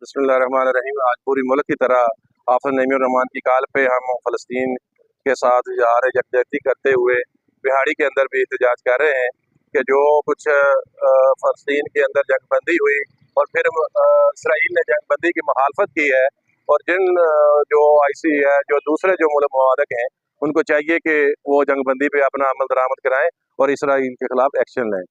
बिस्मिल्लाहिर्रहमानिर्रहीम। आज पूरी मुल्क की तरह आफत नईमुर रहमान की काल पे हम फ़लस्तीन के साथ इज़हार यकजहती करते हुए बिहाड़ी के अंदर भी एहतजाज कर रहे हैं कि जो कुछ फ़लस्तीन के अंदर जंगबंदी हुई और फिर इसराइल ने जंगबंदी की मुखालफत की है, और जिन जो IC है, जो दूसरे जो मुल्क ममालिक हैं, उनको चाहिए कि वो जंगबंदी पे अपना अमल दरामद कराएँ और इसराइल के खिलाफ एक्शन लें।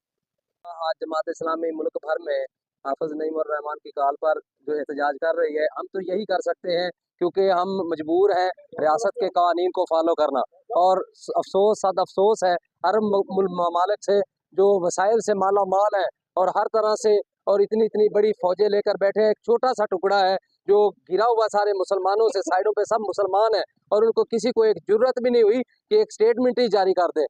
आज जमात इस्लामी मुल्क भर में हाफिज नईमुर रहमान की काल पर जो एहतजाज कर रही है, हम तो यही कर सकते हैं क्योंकि हम मजबूर हैं रियासत के कानून को फॉलो करना। और अफसोस सद अफसोस है अरब ममालिक से जो वसाइल से माला माल है और हर तरह से और इतनी इतनी बड़ी फौजें लेकर बैठे हैं। एक छोटा सा टुकड़ा है जो घिरा हुआ सारे मुसलमानों से, साइडों पे सब मुसलमान हैं और उनको किसी को एक जुर्रत भी नहीं हुई कि एक स्टेटमेंट ही जारी कर दें।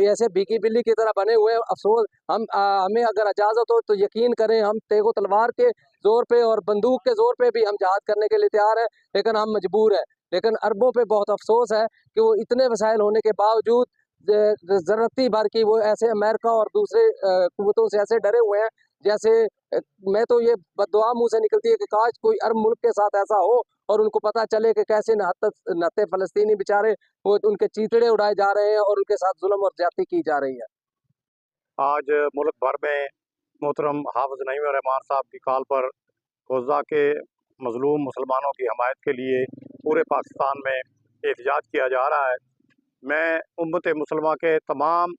ऐसे भीगी बिल्ली की तरह बने हुए हैं। अफसोस हमें अगर इजाज़त हो तो यकीन करें हम तेगो तलवार के जोर पे और बंदूक के जोर पे भी हम जहाद करने के लिए तैयार हैं, लेकिन हम मजबूर हैं। लेकिन अरबों पे बहुत अफसोस है कि वो इतने वसाइल होने के बावजूद ज़रूरती भर की वो ऐसे अमेरिका और दूसरे कुव्वतों से ऐसे डरे हुए हैं जैसे मैं तो ये बद्दुआ मुँह से निकलती है कि काश कोई अरब मुल्क के साथ ऐसा हो और उनको पता चले कि कैसे नहते फ़लस्तीनी बेचारे वो उनके चीतड़े उड़ाए जा रहे हैं और उनके साथ जुल्म और ज्यादती की जा रही है। आज मुल्क भर में मोहतरम हाफिज नईमुर रहमान साहब की काल पर गज़ा के मज़लूम मुसलमानों की हमायत के लिए पूरे पाकिस्तान में एहतजाज किया जा रहा है। मैं उम्मत मुसलमा के तमाम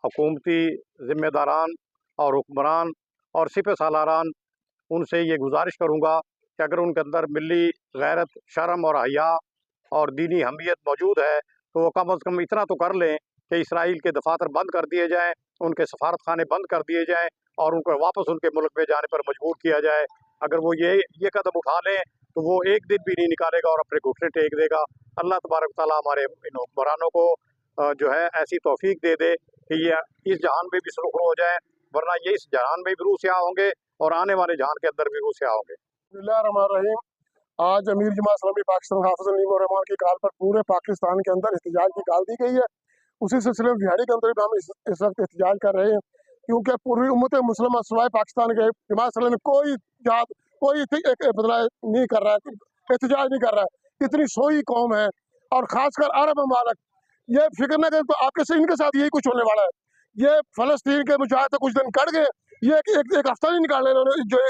हुकूमती ज़िम्मेदारान और हुक्मरान और सिपह सालारान उनसे ये गुजारिश करूँगा कि अगर उनके अंदर मिली गैरत, शर्म और हया और दीनी हमियत मौजूद है तो वो कम अज़ कम इतना तो कर लें कि इसराइल के दफातर बंद कर दिए जाएँ, उनके सफारत खाने बंद कर दिए जाएँ और उनको वापस उनके मुल्क में जाने पर मजबूर किया जाए। अगर वो ये कदम उठा लें तो वो एक दिन भी नहीं निकालेगा और अपने घुटने टेक देगा। अल्लाह तबारक तआला हमारे इन हुक्मरानों को जो है ऐसी तौफीक दे दे कि ये इस जहान में भी सुरखरू हो जाए, वरना ये इस जहान में भी रूसिया होंगे और आने वाले जहान के अंदर भी रूसिया होंगे। बिस्मिल्लाहिर्रहमानिर्रहीम। आज अमीर जमात इस्लामी पाकिस्तान हाफिज नईमुर रहमान की काल पर पूरे पाकिस्तान के अंदर एहतजाज की काल दी गई है। उसी सिलसिले में बिहाड़ी के अंदर भी हम इस वक्त एहतजाज कर रहे हैं, क्योंकि पूरी उम्मत मुसलमान सिवाय पाकिस्तान के जमात इस्लामी कोई जात कोई नहीं कर रहा है, एहतजाज नहीं कर रहा है। इतनी सोई कौम है और ख़ासकर अरब ममालिक ये फिक्र न करें तो आपके से इनके साथ यही कुछ होने वाला है। ये फ़लस्तीन के मुजाहिद तो कुछ दिन कट गए, ये एक हफ्ता नहीं निकालने इन्होंने जो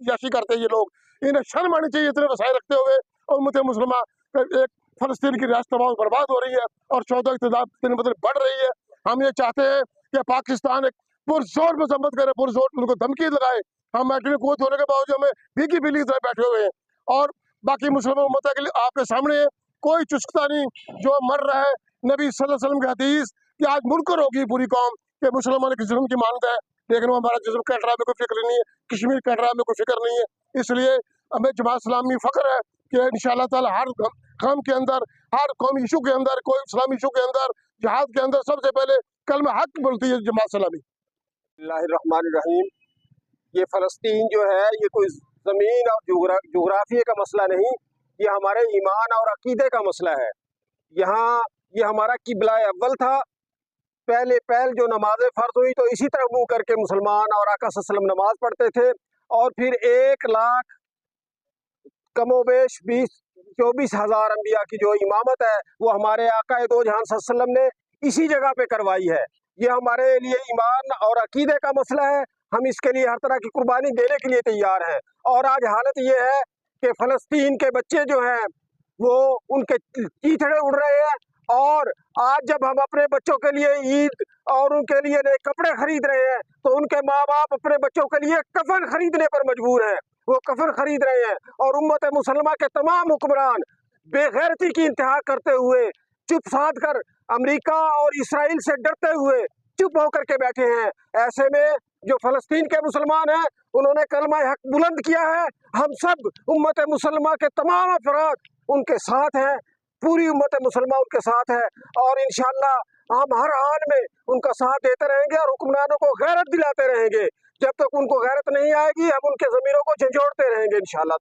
याशी करते हैं ये लोग। इन्हें शर्म आनी चाहिए इतने वसाइल रखते हुए। और उम्मत मुसलमान एक फ़लस्तीन की रियासत तमाम बर्बाद हो रही है और 14 इक़्तिदार दिन ब दिन बढ़ रही है। हम ये चाहते हैं कि पाकिस्तान एक पुरजोर मजम्मत करे, पुरजोर उनको धमकी लगाए। हम एटमी क़ुव्वत होने के बावजूद हमें भीगी बिल्ली की तरह बैठे हुए हैं और बाकी मुसलमान उम्मत के लिए आपके सामने है, कोई चुस्कता नहीं जो मर रहा है। नबी सल्लल्लाहु अलैहि वसल्लम की हदीस कि आज मुनकर होगी पूरी कौम कि मुसलमान के जुल्म की मानता है, लेकिन वो हमारा जुल्म कटरा में कोई फिक्र नहीं है, कश्मीर कटरा में कोई फिक्र नहीं है। इसलिए हमें जमात इस्लामी फ़ख्र है कि इंशाअल्लाह ताला हर काम के अंदर, हर कौमी इशू के अंदर, कोई इस्लामी इशू के अंदर, जहाद के अंदर सबसे पहले कलमा हक बोलती है जमात इस्लामी। बिस्मिल्लाहिर्रहमानिर्रहीम। ये फ़लस्तीन जो है ये कोई ज़मीन और जोग्राफिया का मसला नहीं, ये हमारे ईमान और अकीदे का मसला है। यहाँ ये हमारा किबला अव्वल था। पहल जो नमाज़ें फ़र्ज हुई तो इसी तरह मुँह करके मुसलमान और आका सल्लल्लाहु अलैहि वसल्लम नमाज पढ़ते थे और फिर 1 लाख कमोबेश 24 हज़ार अम्बिया की जो इमामत है वो हमारे आका दो जहान सल्लल्लाहु अलैहि वसल्लम ने इसी जगह पे करवाई है। ये हमारे लिए ईमान और अकीदे का मसला है। हम इसके लिए हर तरह की कुर्बानी देने के लिए तैयार हैं। और आज हालत ये है कि फ़लस्तीन के बच्चे जो हैं वो उनके चीथड़े उड़ रहे हैं। और आज जब हम अपने बच्चों के लिए ईद और उनके लिए नए कपड़े खरीद रहे हैं तो उनके माँ बाप अपने बच्चों के लिए कफन खरीदने पर मजबूर हैं। वो कफन खरीद रहे हैं और उम्मत मुसलमा के तमाम हुक्मरान बेगैरती की इंतहा करते हुए चुप साध कर अमेरिका और इसराइल से डरते हुए चुप होकर के बैठे हैं। ऐसे में जो फ़लस्तीन के मुसलमान हैं उन्होंने कलमा हक बुलंद किया है। हम सब उम्मत मुसलमा के तमाम अफराद उनके साथ हैं, पूरी उम्मत मुसलमान उनके साथ है और इंशाअल्लाह हम हर हाल में उनका साथ देते रहेंगे और हुक्मरानों को गैरत दिलाते रहेंगे। जब तक उनको गैरत नहीं आएगी हम उनके ज़मीरों को झंझोड़ते रहेंगे इंशाअल्लाह।